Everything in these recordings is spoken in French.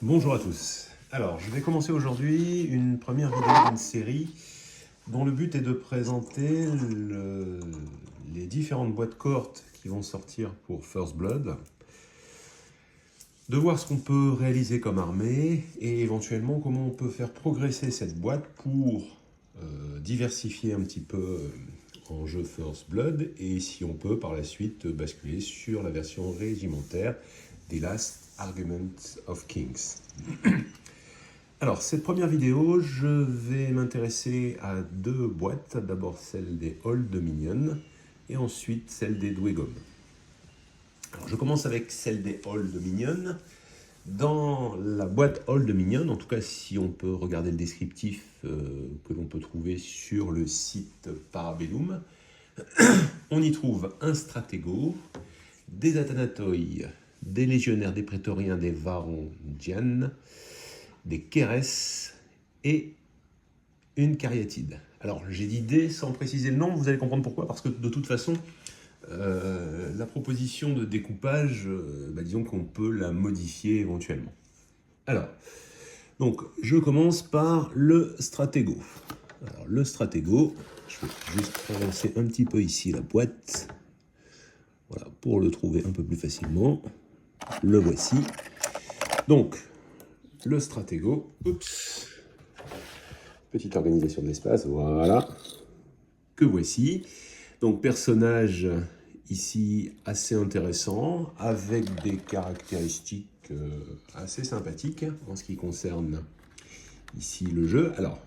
Bonjour à tous. Alors, je vais commencer aujourd'hui une première vidéo d'une série dont le but est de présenter les différentes boîtes cohortes qui vont sortir pour First Blood, de voir ce qu'on peut réaliser comme armée et éventuellement comment on peut faire progresser cette boîte pour diversifier un petit peu en jeu First Blood et si on peut par la suite basculer sur la version régimentaire des Last Argument of Kings. Alors, cette première vidéo, je vais m'intéresser à deux boîtes. D'abord celle des Old Dominion et ensuite celle des Dwegom. Alors, je commence avec celle des Old Dominion. Dans la boîte Old Dominion, en tout cas si on peut regarder le descriptif que l'on peut trouver sur le site Parabellum, on y trouve un Stratego, des Athanatoi, des Légionnaires, des Prétoriens, des Varangian, des Keres et une Cariatide. Alors j'ai dit des sans préciser le nom, vous allez comprendre pourquoi, parce que de toute façon, la proposition de découpage, disons qu'on peut la modifier éventuellement. Alors, donc je commence par le Stratego. Alors le Stratego, je vais juste avancer un petit peu ici la boîte, voilà, pour le trouver un peu plus facilement. Le voici. Donc, le Stratego, oups, petite organisation de l'espace, voilà, que voici. Donc personnage ici assez intéressant, avec des caractéristiques assez sympathiques en ce qui concerne ici le jeu. Alors,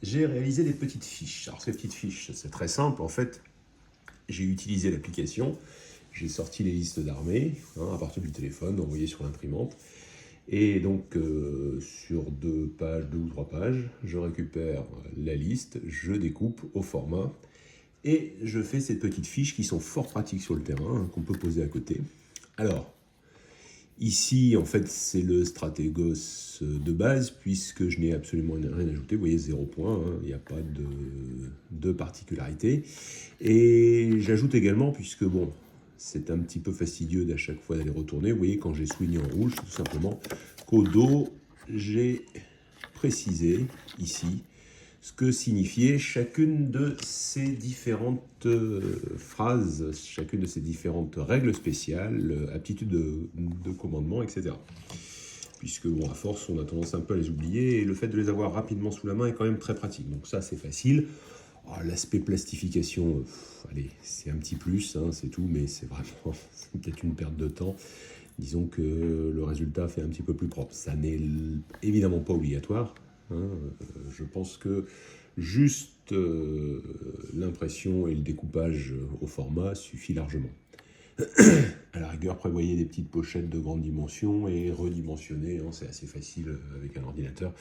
j'ai réalisé des petites fiches. Alors ces petites fiches, c'est très simple, en fait, j'ai utilisé l'application, j'ai sorti les listes d'armées, à partir du téléphone, envoyé sur l'imprimante. Et donc, sur deux ou trois pages, je récupère la liste, je découpe au format et je fais ces petites fiches qui sont fort pratiques sur le terrain, qu'on peut poser à côté. Alors, ici, en fait, c'est le Stratégos de base, puisque je n'ai absolument rien ajouté. Vous voyez, 0 points, il n'y a pas de particularité. Et j'ajoute également, puisque bon, c'est un petit peu fastidieux d'à chaque fois d'aller retourner. Vous voyez, quand j'ai souligné en rouge, tout simplement, qu'au dos, j'ai précisé ici ce que signifiait chacune de ces différentes phrases, chacune de ces différentes règles spéciales, aptitudes de commandement, etc. Puisque, bon, à force, on a tendance un peu à les oublier, et le fait de les avoir rapidement sous la main est quand même très pratique. Donc ça, c'est facile. L'aspect plastification, allez, c'est un petit plus, c'est tout, mais c'est vraiment peut-être une perte de temps. Disons que le résultat fait un petit peu plus propre. Ça n'est évidemment pas obligatoire. Je pense que juste l'impression et le découpage au format suffit largement. À la rigueur, prévoyez des petites pochettes de grande dimension et redimensionnez, c'est assez facile avec un ordinateur.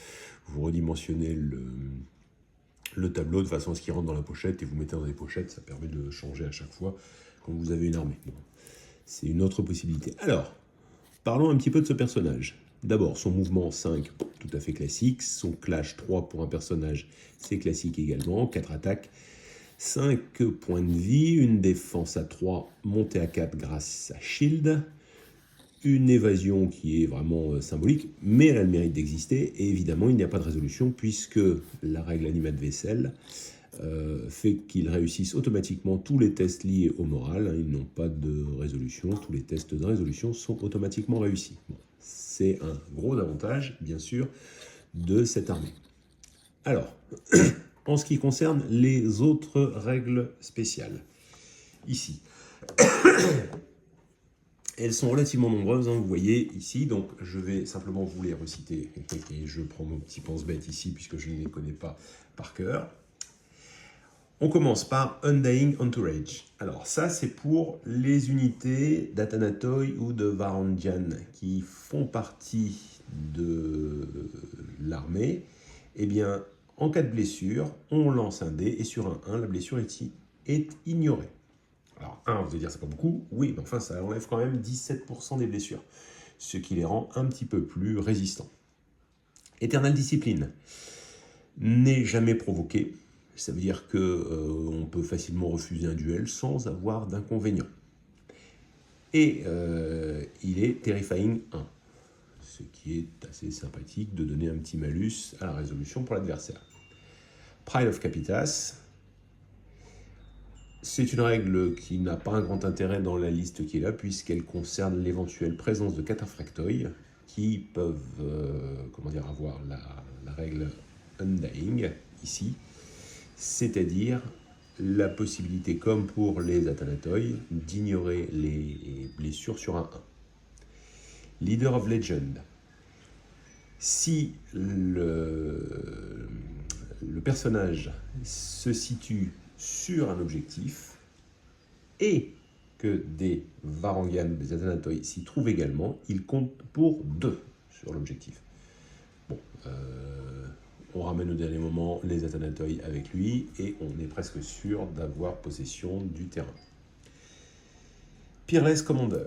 Vous redimensionnez le tableau de façon à ce qu'il rentre dans la pochette et vous mettez dans les pochettes, ça permet de le changer à chaque fois quand vous avez une armée. Bon, c'est une autre possibilité. Alors, parlons un petit peu de ce personnage. D'abord, son mouvement 5, tout à fait classique. Son clash 3 pour un personnage, c'est classique également. 4 attaques, 5 points de vie, une défense à 3, montée à 4 grâce à Shield. Une évasion qui est vraiment symbolique, mais elle a le mérite d'exister. Et évidemment, il n'y a pas de résolution puisque la règle animat de vaisselle fait qu'ils réussissent automatiquement tous les tests liés au moral. Ils n'ont pas de résolution. Tous les tests de résolution sont automatiquement réussis. Bon, c'est un gros avantage, bien sûr, de cette armée. Alors, en ce qui concerne les autres règles spéciales, ici, elles sont relativement nombreuses, vous voyez ici, donc je vais simplement vous les reciter, et je prends mon petit pense-bête ici, puisque je ne les connais pas par cœur. On commence par Undying Entourage. Alors ça, c'est pour les unités d'Athanatoi ou de Varangian qui font partie de l'armée. Eh bien, en cas de blessure, on lance un dé, et sur un 1, la blessure est ignorée. Alors, vous allez dire, c'est pas beaucoup. Oui, mais enfin, ça enlève quand même 17% des blessures, ce qui les rend un petit peu plus résistants. Éternelle discipline n'est jamais provoquée. Ça veut dire qu'on peut facilement refuser un duel sans avoir d'inconvénient. Et il est Terrifying 1. ce qui est assez sympathique de donner un petit malus à la résolution pour l'adversaire. Pride of Capitas, c'est une règle qui n'a pas un grand intérêt dans la liste qui est là, puisqu'elle concerne l'éventuelle présence de cataphractoi qui peuvent avoir la règle Undying ici, c'est-à-dire la possibilité, comme pour les Athanatoi, d'ignorer les blessures sur un 1. Leader of Legend. Si le personnage se situe sur un objectif et que des Varangian ou des Athanatoi s'y trouvent également, il compte pour 2 sur l'objectif. Bon, on ramène au dernier moment les Athanatoi avec lui et on est presque sûr d'avoir possession du terrain. Peerless Commander.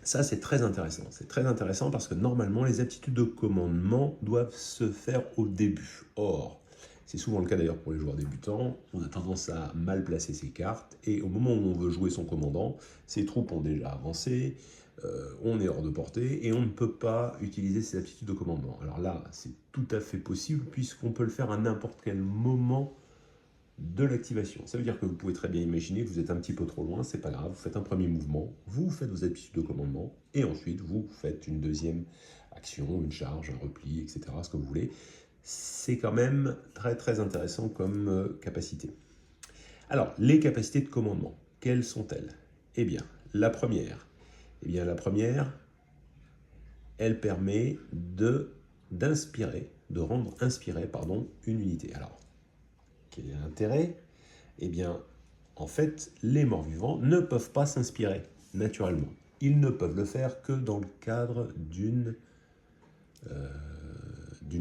Ça, c'est très intéressant. C'est très intéressant parce que normalement, les aptitudes de commandement doivent se faire au début. Or, c'est souvent le cas d'ailleurs pour les joueurs débutants, on a tendance à mal placer ses cartes et au moment où on veut jouer son commandant, ses troupes ont déjà avancé, on est hors de portée et on ne peut pas utiliser ses aptitudes de commandement. Alors là, c'est tout à fait possible puisqu'on peut le faire à n'importe quel moment de l'activation. Ça veut dire que vous pouvez très bien imaginer que vous êtes un petit peu trop loin, c'est pas grave, vous faites un premier mouvement, vous faites vos aptitudes de commandement, et ensuite vous faites une deuxième action, une charge, un repli, etc., ce que vous voulez. C'est quand même très très intéressant comme capacité. Alors, les capacités de commandement, quelles sont-elles? Eh bien, la première, elle permet de rendre inspirée une unité. Alors, quel est l'intérêt? Eh bien, en fait, les morts-vivants ne peuvent pas s'inspirer naturellement. Ils ne peuvent le faire que dans le cadre d'une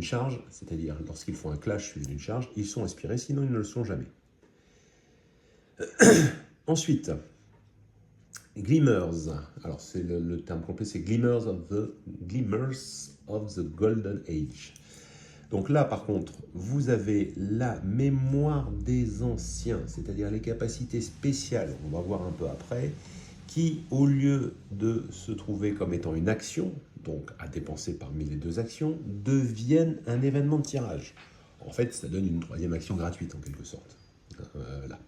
charge, c'est-à-dire lorsqu'ils font un clash suivi d'une charge, ils sont inspirés, sinon ils ne le sont jamais. Ensuite, Glimmers. Alors, c'est le terme complet, c'est Glimmers of the Golden Age. Donc là, par contre, vous avez la mémoire des anciens, c'est-à-dire les capacités spéciales, on va voir un peu après, qui, au lieu de se trouver comme étant une action, donc à dépenser parmi les 2 actions, deviennent un événement de tirage. En fait, ça donne une 3e action gratuite, en quelque sorte. Là.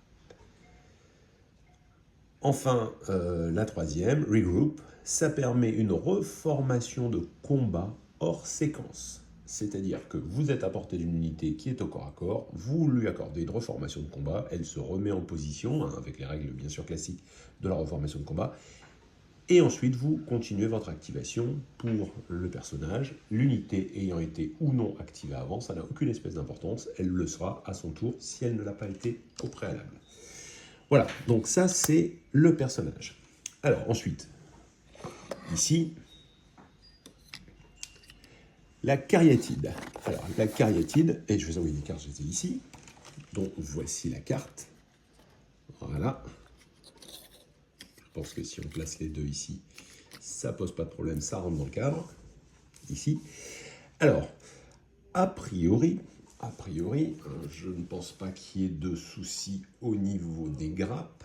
Enfin, la 3e, Regroup, ça permet une reformation de combat hors séquence. C'est-à-dire que vous êtes à portée d'une unité qui est au corps à corps, vous lui accordez une reformation de combat, elle se remet en position, avec les règles bien sûr classiques de la reformation de combat, et ensuite vous continuez votre activation pour le personnage. L'unité ayant été ou non activée avant, ça n'a aucune espèce d'importance, elle le sera à son tour si elle ne l'a pas été au préalable. Voilà, donc ça c'est le personnage. Alors ensuite, ici, la cariatide. Alors, la cariatide, et je vais envoyer des cartes, je les ai ici. Donc, voici la carte. Voilà. Je pense que si on place les 2 ici, ça pose pas de problème, ça rentre dans le cadre. Ici. Alors, a priori, je ne pense pas qu'il y ait de soucis au niveau des grappes.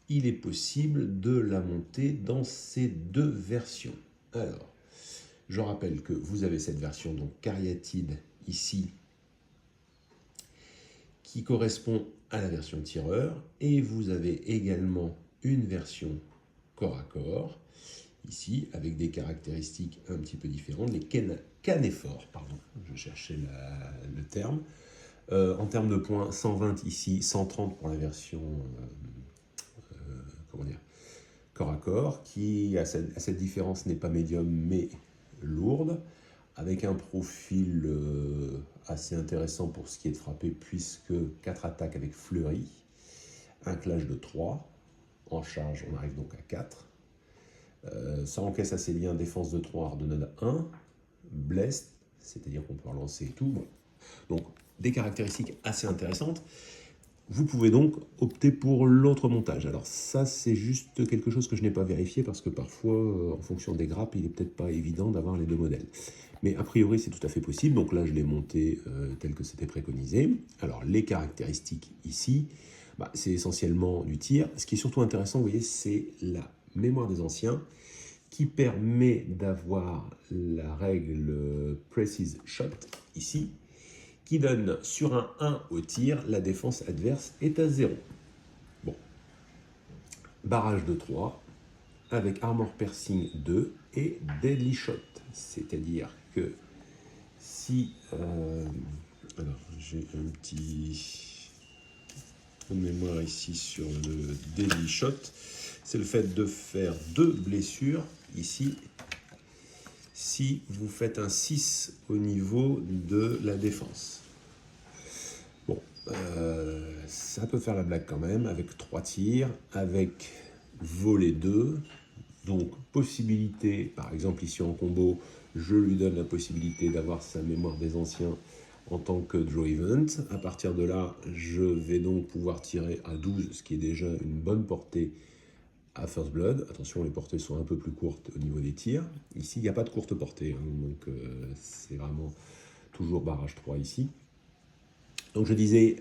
Il est possible de la monter dans ces 2 versions. Alors, je rappelle que vous avez cette version, donc cariatide, ici, qui correspond à la version tireur, et vous avez également une version corps à corps, ici, avec des caractéristiques un petit peu différentes, les canéphores, pardon, je cherchais le terme. En termes de points, 120 ici, 130 pour la version corps à corps, qui, à cette différence, n'est pas médium, mais lourde, avec un profil assez intéressant pour ce qui est de frapper, puisque 4 attaques avec fleurie, un clash de 3, en charge on arrive donc à 4, ça encaisse assez bien, défense de 3, ordonnade 1, blessed, c'est-à-dire qu'on peut relancer et tout, bon. Donc des caractéristiques assez intéressantes. Vous pouvez donc opter pour l'autre montage. Alors ça, c'est juste quelque chose que je n'ai pas vérifié parce que parfois, en fonction des grappes, il n'est peut-être pas évident d'avoir les 2 modèles. Mais a priori, c'est tout à fait possible. Donc là, je l'ai monté tel que c'était préconisé. Alors, les caractéristiques ici, c'est essentiellement du tir. Ce qui est surtout intéressant, vous voyez, c'est la mémoire des anciens qui permet d'avoir la règle Precise Shot, ici, qui donne sur un 1 au tir, la défense adverse est à 0. Bon. Barrage de 3, avec Armor Piercing 2 et Deadly Shot. C'est-à-dire que si... alors, j'ai un petit peu de mémoire ici sur le Deadly Shot. C'est le fait de faire 2 blessures ici si vous faites un 6 au niveau de la défense. Bon, ça peut faire la blague quand même, avec 3 tirs, avec volet 2, donc possibilité, par exemple ici en combo, je lui donne la possibilité d'avoir sa mémoire des anciens en tant que draw event. À partir de là, je vais donc pouvoir tirer à 12, ce qui est déjà une bonne portée à First Blood. Attention, les portées sont un peu plus courtes au niveau des tirs. Ici, il n'y a pas de courte portée, hein, donc c'est vraiment toujours barrage 3 ici. Donc je disais,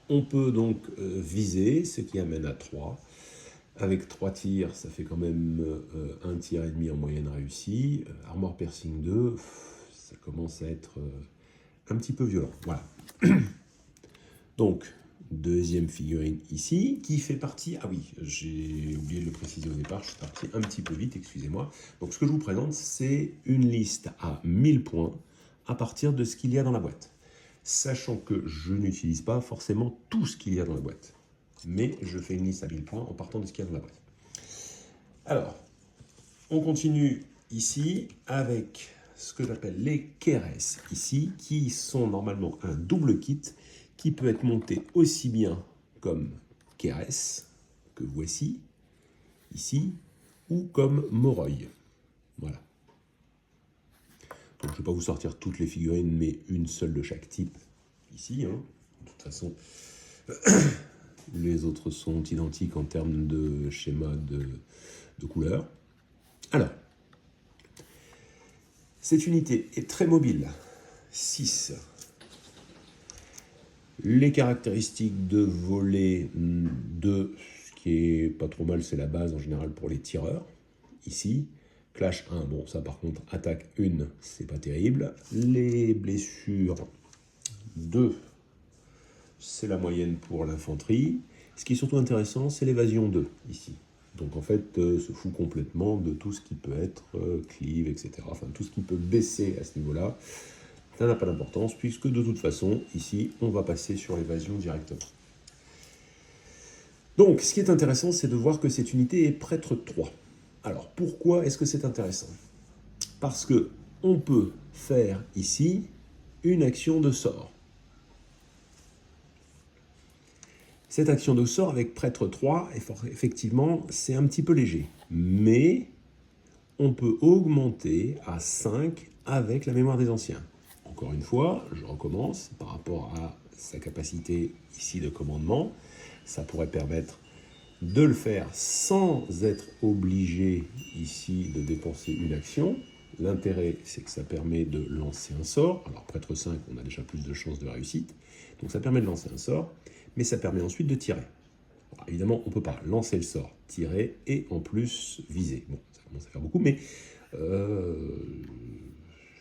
on peut donc viser, ce qui amène à 3. Avec 3 tirs, ça fait quand même un tir et demi en moyenne réussi. Armor Piercing 2, ça commence à être un petit peu violent. Voilà. Donc, deuxième figurine ici, qui fait partie... Ah oui, j'ai oublié de le préciser au départ, je suis parti un petit peu vite, excusez-moi. Donc, ce que je vous présente, c'est une liste à 1000 points à partir de ce qu'il y a dans la boîte. Sachant que je n'utilise pas forcément tout ce qu'il y a dans la boîte. Mais je fais une liste à 1000 points en partant de ce qu'il y a dans la boîte. Alors, on continue ici avec ce que j'appelle les KRS ici, qui sont normalement un double kit qui peut être monté aussi bien comme KRS, que voici, ici, ou comme Moroi. Voilà. Donc je ne vais pas vous sortir toutes les figurines, mais une seule de chaque type ici. Hein. De toute façon, les autres sont identiques en termes de schéma de couleurs. Alors, cette unité est très mobile. 6. Les caractéristiques de volet 2, ce qui est pas trop mal, c'est la base en général pour les tireurs. Ici, clash 1, bon ça par contre, attaque 1, c'est pas terrible. Les blessures 2, c'est la moyenne pour l'infanterie. Ce qui est surtout intéressant, c'est l'évasion 2, ici. Donc en fait, se fout complètement de tout ce qui peut être cleave, etc. Enfin, tout ce qui peut baisser à ce niveau-là. Ça n'a pas d'importance, puisque de toute façon, ici, on va passer sur l'évasion directement. Donc, ce qui est intéressant, c'est de voir que cette unité est prêtre 3. Alors, pourquoi est-ce que c'est intéressant? Parce que on peut faire ici une action de sort. Cette action de sort avec prêtre 3, effectivement, c'est un petit peu léger. Mais on peut augmenter à 5 avec la mémoire des anciens. Encore une fois, je recommence, par rapport à sa capacité ici de commandement, ça pourrait permettre de le faire sans être obligé ici de dépenser une action. L'intérêt, c'est que ça permet de lancer un sort. Alors, prêtre 5, on a déjà plus de chances de réussite. Donc, ça permet de lancer un sort, mais ça permet ensuite de tirer. Alors, évidemment, on ne peut pas lancer le sort, tirer et en plus viser. Bon, ça commence à faire beaucoup, mais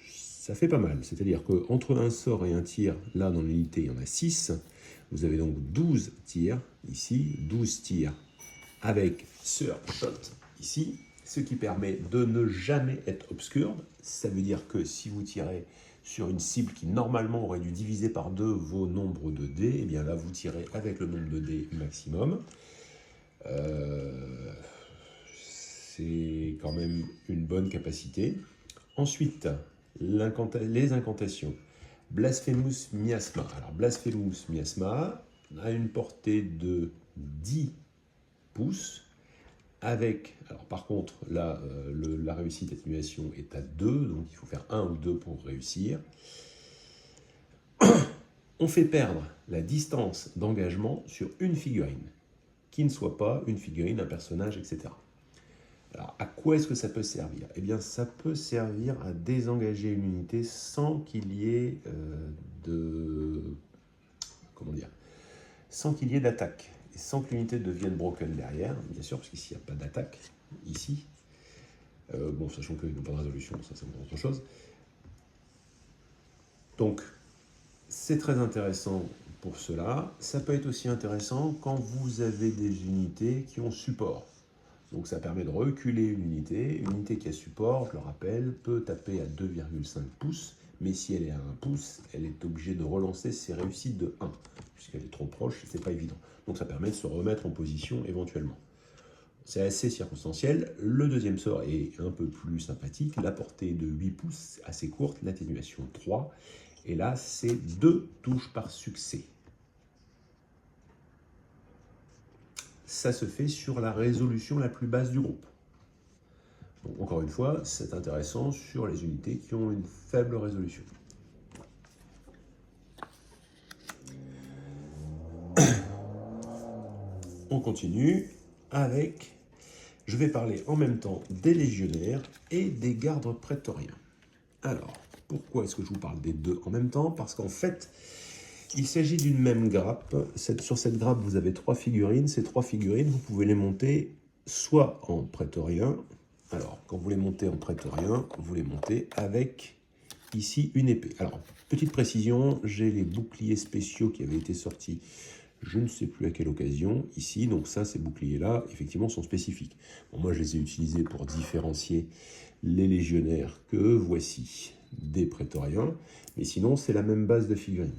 ça fait pas mal. C'est-à-dire qu'entre un sort et un tir, là, dans l'unité, il y en a 6. Vous avez donc 12 tirs ici, 12 tirs avec Sir Shot ici, ce qui permet de ne jamais être obscure. Ça veut dire que si vous tirez sur une cible qui normalement aurait dû diviser par 2 vos nombres de dés, et bien là vous tirez avec le nombre de dés maximum. C'est quand même une bonne capacité. Ensuite, les incantations. Blasphemous Miasma. Alors Blasphemous Miasma a une portée de 10 pouces avec, alors par contre là la réussite d'atténuation est à 2, donc il faut faire 1 ou 2 pour réussir. On fait perdre la distance d'engagement sur une figurine, qui ne soit pas une figurine, un personnage, etc. Alors à quoi est-ce que ça peut servir? Eh bien ça peut servir à désengager une unité sans qu'il y ait sans qu'il y ait d'attaque. Et sans que l'unité devienne broken derrière, bien sûr, parce qu'ici il n'y a pas d'attaque, ici. Bon, sachant qu'ils n'ont pas de résolution, ça c'est autre chose. Donc, c'est très intéressant pour cela. Ça peut être aussi intéressant quand vous avez des unités qui ont support. Donc ça permet de reculer une unité. Une unité qui a support, je le rappelle, peut taper à 2,5 pouces, mais si elle est à 1 pouce, elle est obligée de relancer ses réussites de 1, puisqu'elle est trop proche, c'est pas évident. Donc ça permet de se remettre en position éventuellement. C'est assez circonstanciel. Le deuxième sort est un peu plus sympathique. La portée de 8 pouces, assez courte, l'atténuation 3. Et là, c'est 2 touches par succès. Ça se fait sur la résolution la plus basse du groupe. Donc, encore une fois, c'est intéressant sur les unités qui ont une faible résolution. On continue avec... Je vais parler en même temps des légionnaires et des gardes prétoriens. Alors, pourquoi est-ce que je vous parle des deux en même temps? Parce qu'en fait, il s'agit d'une même grappe. Sur cette grappe, vous avez 3 figurines. Ces 3 figurines, vous pouvez les monter soit en prétorien. Alors, quand vous les montez en prétorien, vous les montez avec, ici, une épée. Alors, petite précision, j'ai les boucliers spéciaux qui avaient été sortis, je ne sais plus à quelle occasion, ici. Donc ça, ces boucliers-là, effectivement, sont spécifiques. Bon, moi, je les ai utilisés pour différencier les légionnaires que voici des prétoriens. Mais sinon, c'est la même base de figurines.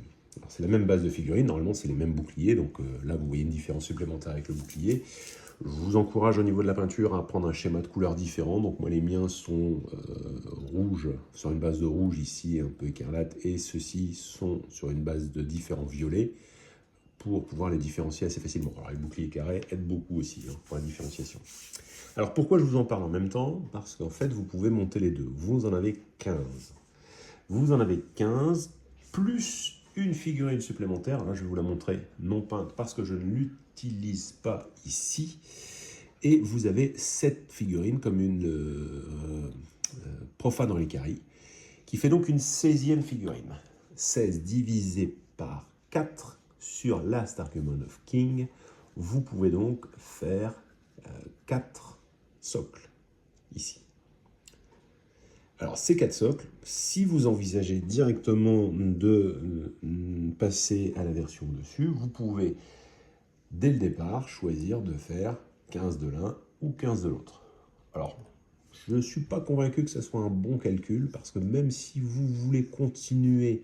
C'est la même base de figurines, normalement c'est les mêmes boucliers, donc là vous voyez une différence supplémentaire avec le bouclier. Je vous encourage au niveau de la peinture à prendre un schéma de couleurs différent, donc moi les miens sont rouges, sur une base de rouge ici un peu écarlate, et ceux-ci sont sur une base de différents violets, pour pouvoir les différencier assez facilement. Alors les boucliers carrés aident beaucoup aussi pour la différenciation. Alors pourquoi je vous en parle en même temps? Parce qu'en fait vous pouvez monter les deux, vous en avez 15. Vous en avez 15, plus une figurine supplémentaire, là je vais vous la montrer non peinte parce que je ne l'utilise pas ici, et vous avez cette figurine comme une profane reliquarie, qui fait donc une 16e figurine. 16 divisé par 4 sur Last Argument of King, vous pouvez donc faire 4 socles ici. Alors, ces 4 socles, si vous envisagez directement de passer à la version au-dessus, vous pouvez, dès le départ, choisir de faire 15 de l'un ou 15 de l'autre. Alors, je ne suis pas convaincu que ce soit un bon calcul, parce que même si vous voulez continuer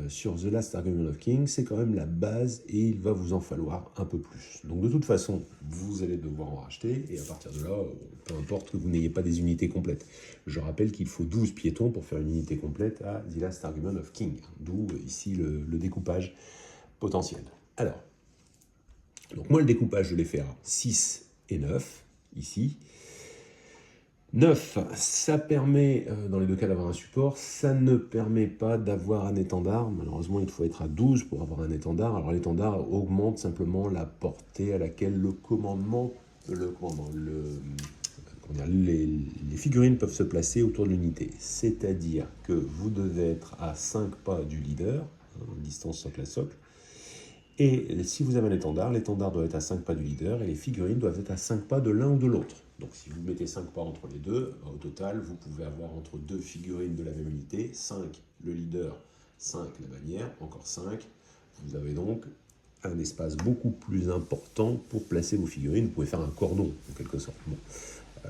sur The Last Argument of King, c'est quand même la base et il va vous en falloir un peu plus. Donc de toute façon, vous allez devoir en racheter et à partir de là, peu importe que vous n'ayez pas des unités complètes. Je rappelle qu'il faut 12 piétons pour faire une unité complète à The Last Argument of King, d'où ici le découpage potentiel. Alors, donc moi le découpage je l'ai fait à 6 et 9, ici. 9, ça permet, dans les deux cas, d'avoir un support. Ça ne permet pas d'avoir un étendard. Malheureusement, il faut être à 12 pour avoir un étendard. Alors, l'étendard augmente simplement la portée à laquelle les figurines peuvent se placer autour de l'unité. C'est-à-dire que vous devez être à 5 pas du leader, distance socle à socle. Et si vous avez un l'étendard doit être à 5 pas du leader et les figurines doivent être à 5 pas de l'un ou de l'autre. Donc si vous mettez 5 pas entre les deux, au total, vous pouvez avoir entre deux figurines de la même unité, 5 le leader, 5 la bannière, encore 5. Vous avez donc un espace beaucoup plus important pour placer vos figurines. Vous pouvez faire un cordon, en quelque sorte. Bon.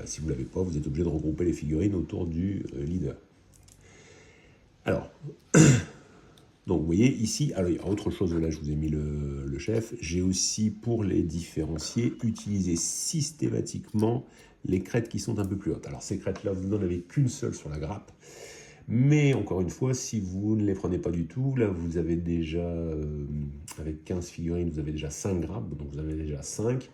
Si vous ne l'avez pas, vous êtes obligé de regrouper les figurines autour du leader. Alors... Donc vous voyez ici, alors il y a autre chose, là je vous ai mis le chef, j'ai aussi pour les différencier utilisé systématiquement les crêtes qui sont un peu plus hautes. Alors ces crêtes-là, vous n'en avez qu'une seule sur la grappe, mais encore une fois, si vous ne les prenez pas du tout, là vous avez déjà, avec 15 figurines, vous avez déjà 5 grappes, donc vous avez déjà 5,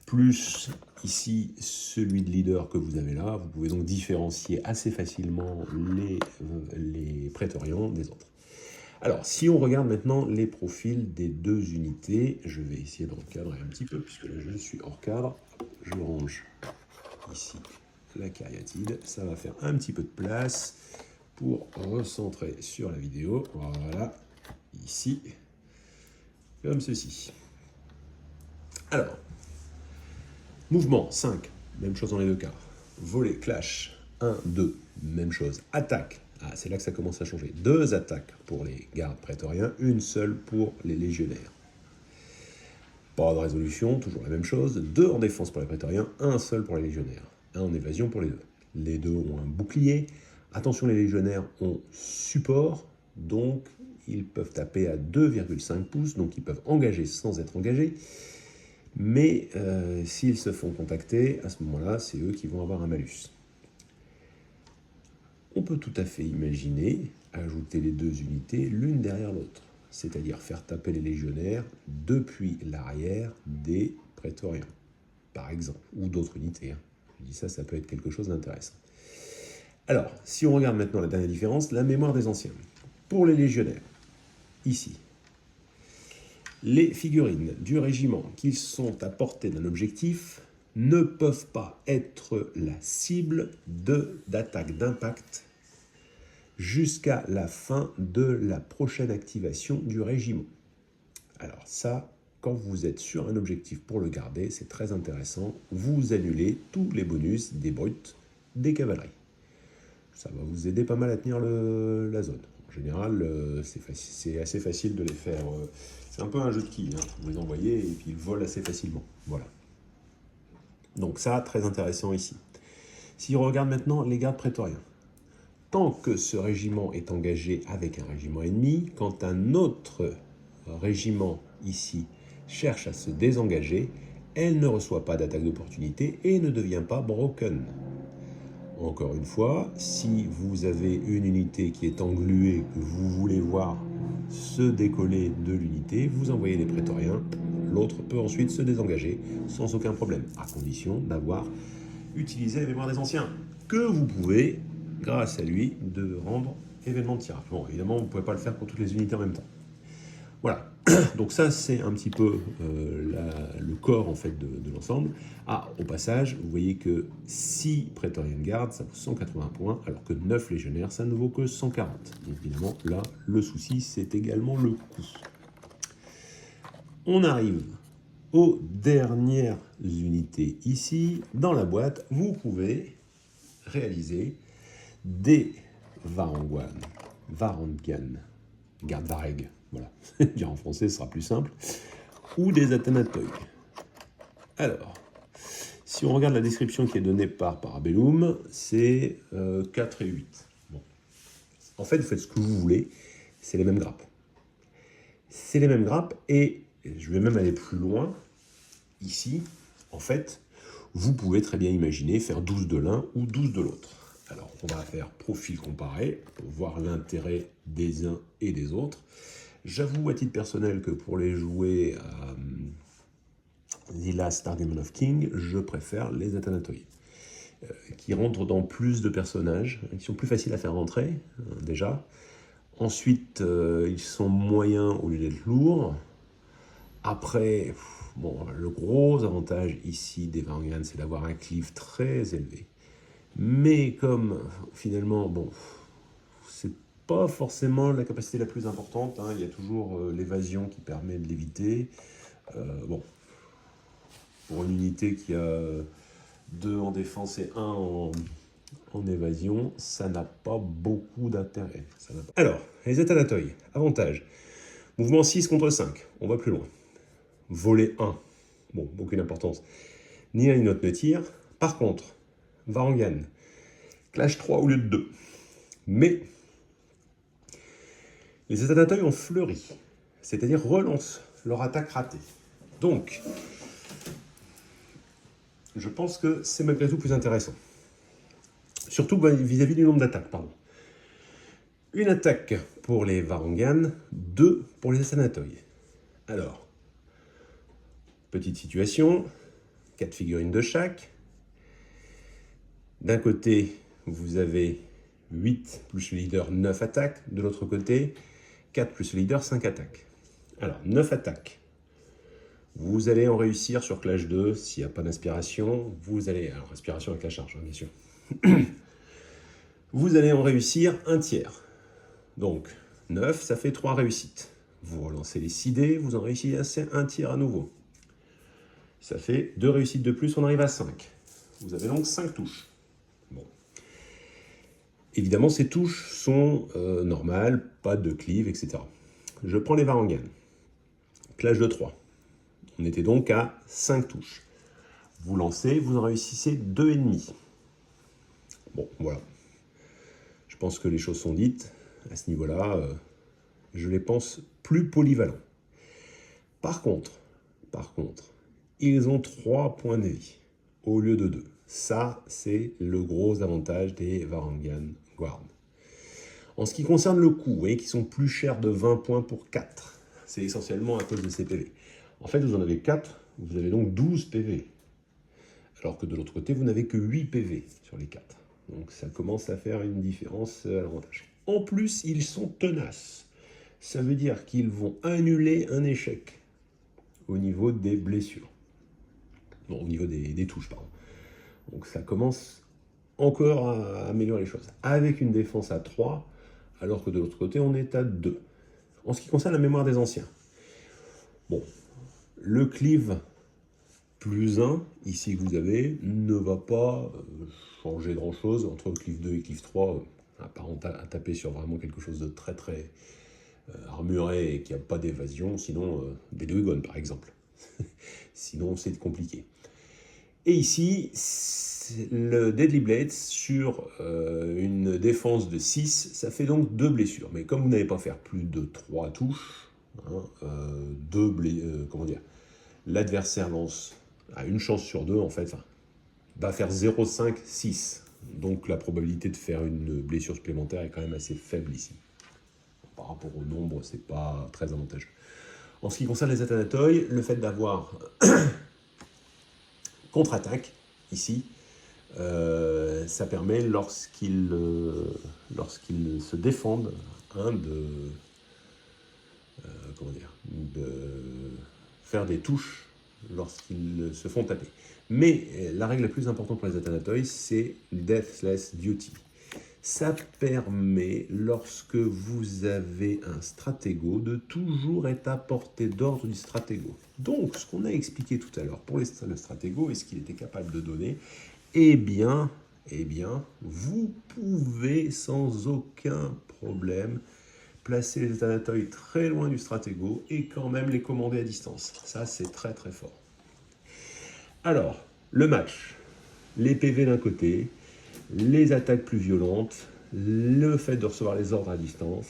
plus ici celui de leader que vous avez là, vous pouvez donc différencier assez facilement les prétoriens des autres. Alors, si on regarde maintenant les profils des deux unités, je vais essayer de recadrer un petit peu, puisque là je suis hors cadre. Je range ici la cariatide, ça va faire un petit peu de place pour recentrer sur la vidéo. Voilà, ici, comme ceci. Alors, mouvement 5, même chose dans les deux cas. Volet, clash, 1, 2, même chose. Attaque, ah, c'est là que ça commence à changer. 2 attaques pour les gardes prétoriens, une seule pour les légionnaires. Pas de résolution, toujours la même chose. 2 en défense pour les prétoriens, un seul pour les légionnaires. 1 en évasion pour les deux. Les deux ont un bouclier. Attention, les légionnaires ont support, donc ils peuvent taper à 2,5 pouces, donc ils peuvent engager sans être engagés. Mais s'ils se font contacter, à ce moment-là, c'est eux qui vont avoir un malus. On peut tout à fait imaginer ajouter les 2 unités l'une derrière l'autre, c'est-à-dire faire taper les légionnaires depuis l'arrière des prétoriens, par exemple, ou d'autres unités. Je dis ça, ça peut être quelque chose d'intéressant. Alors, si on regarde maintenant la dernière différence, la mémoire des anciens. Pour les légionnaires, ici, les figurines du régiment qui sont à portée d'un objectif ne peuvent pas être la cible d'attaque d'impact jusqu'à la fin de la prochaine activation du régiment. Alors ça, quand vous êtes sur un objectif pour le garder, c'est très intéressant. Vous annulez tous les bonus des brutes des cavaleries. Ça va vous aider pas mal à tenir la zone. En général, c'est assez facile de les faire. C'est un peu un jeu de quilles. Vous les envoyez et puis ils volent assez facilement. Voilà. Donc ça, très intéressant ici. Si on regarde maintenant les gardes prétoriens. Tant que ce régiment est engagé avec un régiment ennemi, quand un autre régiment ici cherche à se désengager, elle ne reçoit pas d'attaque d'opportunité et ne devient pas broken. Encore une fois, si vous avez une unité qui est engluée, que vous voulez voir se décoller de l'unité, vous envoyez des prétoriens, l'autre peut ensuite se désengager sans aucun problème, à condition d'avoir utilisé la mémoire des anciens, que vous pouvez, grâce à lui, de rendre événement de tirage. Bon, évidemment, vous ne pouvez pas le faire pour toutes les unités en même temps. Voilà, donc ça c'est un petit peu le corps en fait de l'ensemble. Ah, au passage, vous voyez que 6 Praetorian Guard, ça vaut 180 points, alors que 9 légionnaires, ça ne vaut que 140. Donc, évidemment, là, le souci, c'est également le coût. On arrive aux dernières unités ici. Dans la boîte, vous pouvez réaliser des Varangian, garde Vareg, voilà, dire en français, ce sera plus simple, ou des Athanatoi. Alors, si on regarde la description qui est donnée par Parabellum, c'est 4 et 8. Bon. En fait, vous faites ce que vous voulez, c'est les mêmes grappes. C'est les mêmes grappes, et je vais même aller plus loin. Ici, en fait, vous pouvez très bien imaginer faire 12 de l'un ou 12 de l'autre. Alors, on va faire profil comparé pour voir l'intérêt des uns et des autres. J'avoue à titre personnel que pour les jouer à The Last Argument of King, je préfère les Athanatoi, qui rentrent dans plus de personnages, qui sont plus faciles à faire rentrer, déjà. Ensuite, ils sont moyens au lieu d'être lourds. Après, bon, le gros avantage ici des Varangian, c'est d'avoir un cleave très élevé. Mais comme finalement, bon, c'est pas forcément la capacité la plus importante, hein, il y a toujours l'évasion qui permet de l'éviter. Bon, pour une unité qui a 2 en défense et 1 en évasion, ça n'a pas beaucoup d'intérêt. Alors, les Athanatoi, avantage. Mouvement 6 contre 5, on va plus loin. Volet 1, bon, aucune importance. Ni l'un ni l'autre ne tire. Par contre, Varangian, clash 3 au lieu de 2. Mais les Athanatoi ont fleuri, c'est-à-dire relancent leur attaque ratée. Donc, je pense que c'est malgré tout plus intéressant. Surtout vis-à-vis du nombre d'attaques, pardon. Une attaque pour les Varangian, 2 pour les Athanatoi. Alors, petite situation, 4 figurines de chaque. D'un côté, vous avez 8 plus le leader, 9 attaques. De l'autre côté, 4 plus le leader, 5 attaques. Alors, 9 attaques. Vous allez en réussir sur Clash 2, s'il n'y a pas d'inspiration. Vous allez... Alors, inspiration avec la charge, hein, bien sûr. Vous allez en réussir un tiers. Donc, 9, ça fait 3 réussites. Vous relancez les 6 dés, vous en réussissez un tiers à nouveau. Ça fait 2 réussites de plus, on arrive à 5. Vous avez donc 5 touches. Évidemment, ces touches sont normales, pas de cleave, etc. Je prends les Varangian. Clash de 3. On était donc à 5 touches. Vous lancez, vous en réussissez 2,5. Bon, voilà. Je pense que les choses sont dites. À ce niveau-là, je les pense plus polyvalents. Par contre, ils ont 3 points de vie au lieu de 2. Ça, c'est le gros avantage des Varangian Guard. En ce qui concerne le coût, vous voyez qu'ils sont plus chers de 20 points pour 4. C'est essentiellement à cause de ces PV. En fait, vous en avez 4, vous avez donc 12 PV. Alors que de l'autre côté, vous n'avez que 8 PV sur les 4. Donc ça commence à faire une différence à l'avantage. En plus, ils sont tenaces. Ça veut dire qu'ils vont annuler un échec au niveau des blessures. Non, au niveau des touches, pardon. Donc ça commence encore à améliorer les choses. Avec une défense à 3, alors que de l'autre côté, on est à 2. En ce qui concerne la mémoire des anciens, bon, le cleave plus 1, ici que vous avez, ne va pas changer grand-chose entre cleave 2 et cleave 3, apparent à taper sur vraiment quelque chose de très très armuré et qui n'a pas d'évasion, sinon Bedouin par exemple. Sinon c'est compliqué. Et ici, le Deadly Blade sur une défense de 6, ça fait donc 2 blessures. Mais comme vous n'allez pas faire plus de 3 touches, hein, comment dire, l'adversaire lance à une chance sur 2, en fait, va faire 0,5, 6. Donc la probabilité de faire une blessure supplémentaire est quand même assez faible ici. Par rapport au nombre, c'est pas très avantageux. En ce qui concerne les Athanatoi, le fait d'avoir contre-attaque, ici, ça permet, lorsqu'ils se défendent, hein, de faire des touches lorsqu'ils se font taper. Mais la règle la plus importante pour les Athanatoi, c'est Deathless Duty. Ça permet, lorsque vous avez un stratégo, de toujours être à portée d'ordre du stratégo. Donc, ce qu'on a expliqué tout à l'heure pour le stratégo et ce qu'il était capable de donner, eh bien, vous pouvez sans aucun problème placer les Athanatoi très loin du stratégo et quand même les commander à distance. Ça, c'est très très fort. Alors, le match. Les PV d'un côté, les attaques plus violentes, le fait de recevoir les ordres à distance,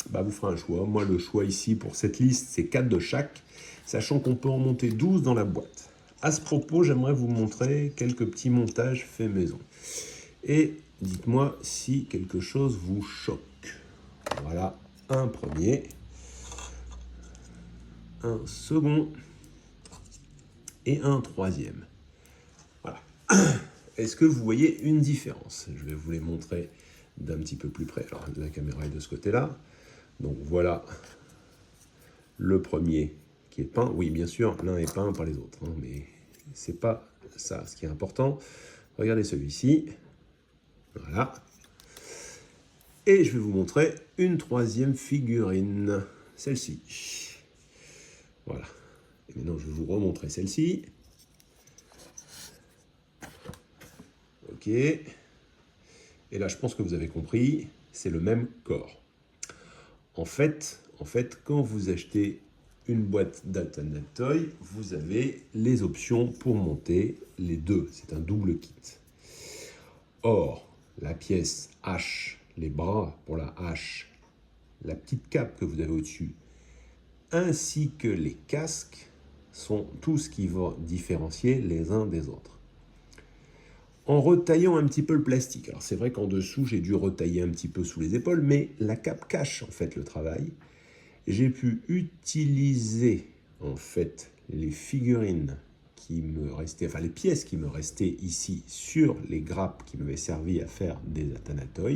vous ferez un choix. Moi, le choix ici pour cette liste, c'est 4 de chaque, sachant qu'on peut en monter 12 dans la boîte. À ce propos, j'aimerais vous montrer quelques petits montages faits maison. Et dites-moi si quelque chose vous choque. Voilà, un premier, un second et un troisième. Voilà. Est-ce que vous voyez une différence? Je vais vous les montrer d'un petit peu plus près. Alors, la caméra est de ce côté-là. Donc, voilà le premier qui est peint. Oui, bien sûr, l'un est peint par les autres, hein, mais c'est pas ça ce qui est important. Regardez celui-ci. Voilà. Et je vais vous montrer une troisième figurine. Celle-ci. Voilà. Et maintenant, je vais vous remontrer celle-ci. Ok. Et là, je pense que vous avez compris, c'est le même corps. En fait, quand vous achetez une boîte d'Athanatoi, vous avez les options pour monter les deux. C'est un double kit. Or, la pièce hache, les bras pour la hache, la petite cape que vous avez au-dessus, ainsi que les casques sont tout ce qui va différencier les uns des autres. En retaillant un petit peu le plastique. Alors c'est vrai qu'en dessous, j'ai dû retailler un petit peu sous les épaules, mais la cape cache en fait le travail. J'ai pu utiliser en fait les figurines qui me restaient, enfin les pièces qui me restaient ici sur les grappes qui m'avaient servi à faire des Athanatoi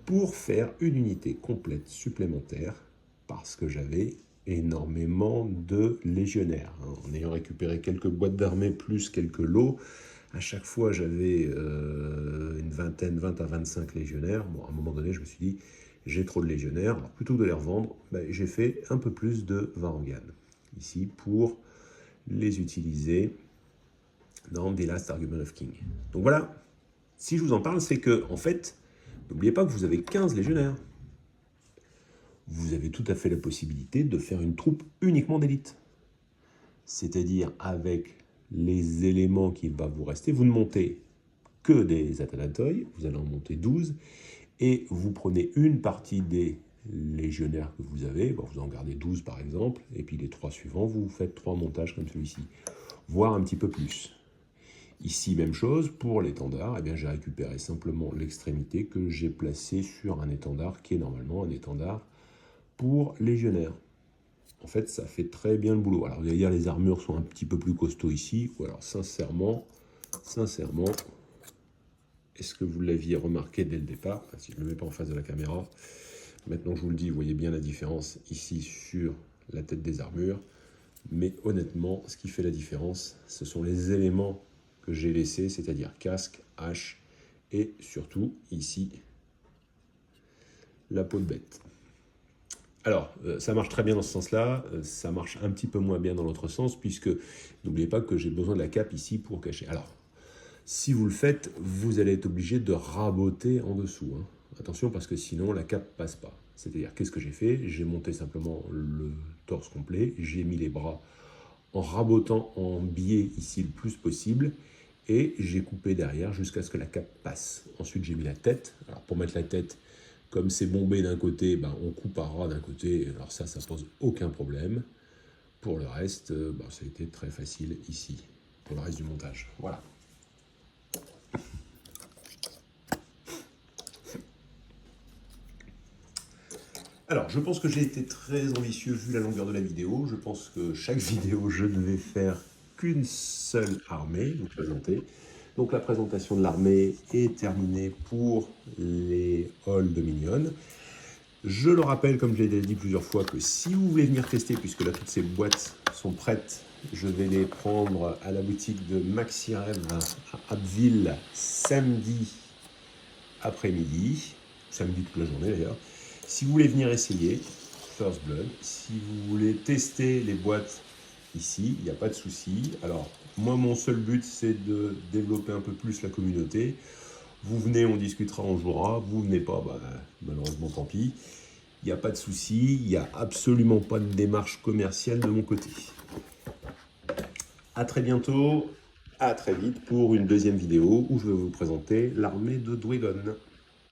pour faire une unité complète supplémentaire parce que j'avais énormément de légionnaires. En ayant récupéré quelques boîtes d'armée plus quelques lots, à chaque fois j'avais une vingtaine, 20 à 25 légionnaires. Bon, à un moment donné, je me suis dit, j'ai trop de légionnaires, alors plutôt que de les revendre, j'ai fait un peu plus de Varangian ici pour les utiliser dans The Last Argument of King. Donc voilà, si je vous en parle, c'est que en fait, N'oubliez pas que vous avez 15 légionnaires. Vous avez tout à fait la possibilité de faire une troupe uniquement d'élite. C'est-à-dire avec les éléments qui va vous rester, vous ne montez que des Atalatoi, vous allez en monter 12, et vous prenez une partie des légionnaires que vous avez, bon, vous en gardez 12 par exemple, et puis les 3 suivants, vous faites 3 montages comme celui-ci, voire un petit peu plus. Ici, même chose, pour l'étendard, eh bien, j'ai récupéré simplement l'extrémité que j'ai placée sur un étendard qui est normalement un étendard pour légionnaire. En fait, ça fait très bien le boulot. Alors, vous allez dire, les armures sont un petit peu plus costauds ici. Ou alors, sincèrement, est-ce que vous l'aviez remarqué dès le départ? Si je ne le mets pas en face de la caméra, maintenant je vous le dis, vous voyez bien la différence ici sur la tête des armures. Mais honnêtement, ce qui fait la différence, ce sont les éléments que j'ai laissés, c'est-à-dire casque, hache et surtout ici, la peau de bête. Alors, ça marche très bien dans ce sens-là, ça marche un petit peu moins bien dans l'autre sens, puisque n'oubliez pas que j'ai besoin de la cape ici pour cacher. Alors, si vous le faites, vous allez être obligé de raboter en dessous. Hein. Attention, parce que sinon, la cape passe pas. C'est-à-dire, qu'est-ce que j'ai fait? J'ai monté simplement le torse complet, j'ai mis les bras en rabotant en biais ici le plus possible, et j'ai coupé derrière jusqu'à ce que la cape passe. Ensuite, j'ai mis la tête. Alors, pour mettre la tête, comme c'est bombé d'un côté, ben, on coupe à ras d'un côté. Alors ça pose aucun problème. Pour le reste, ben, ça a été très facile ici, pour le reste du montage. Voilà. Alors, je pense que j'ai été très ambitieux vu la longueur de la vidéo. Je pense que chaque vidéo, je ne vais faire qu'une seule armée, vous présenter. Donc la présentation de l'armée est terminée pour les Old Dominion. Je le rappelle, comme je l'ai dit plusieurs fois, que si vous voulez venir tester, puisque là toutes ces boîtes sont prêtes, je vais les prendre à la boutique de Maxirev à Abbeville samedi après-midi, samedi toute la journée d'ailleurs. Si vous voulez venir essayer First Blood, si vous voulez tester les boîtes ici, il n'y a pas de souci. Alors, moi, mon seul but, c'est de développer un peu plus la communauté. Vous venez, on discutera, on jouera. Vous venez pas, bah, malheureusement, tant pis. Il n'y a pas de souci. Il n'y a absolument pas de démarche commerciale de mon côté. À très bientôt, à très vite pour une deuxième vidéo où je vais vous présenter l'armée de Dwaygon.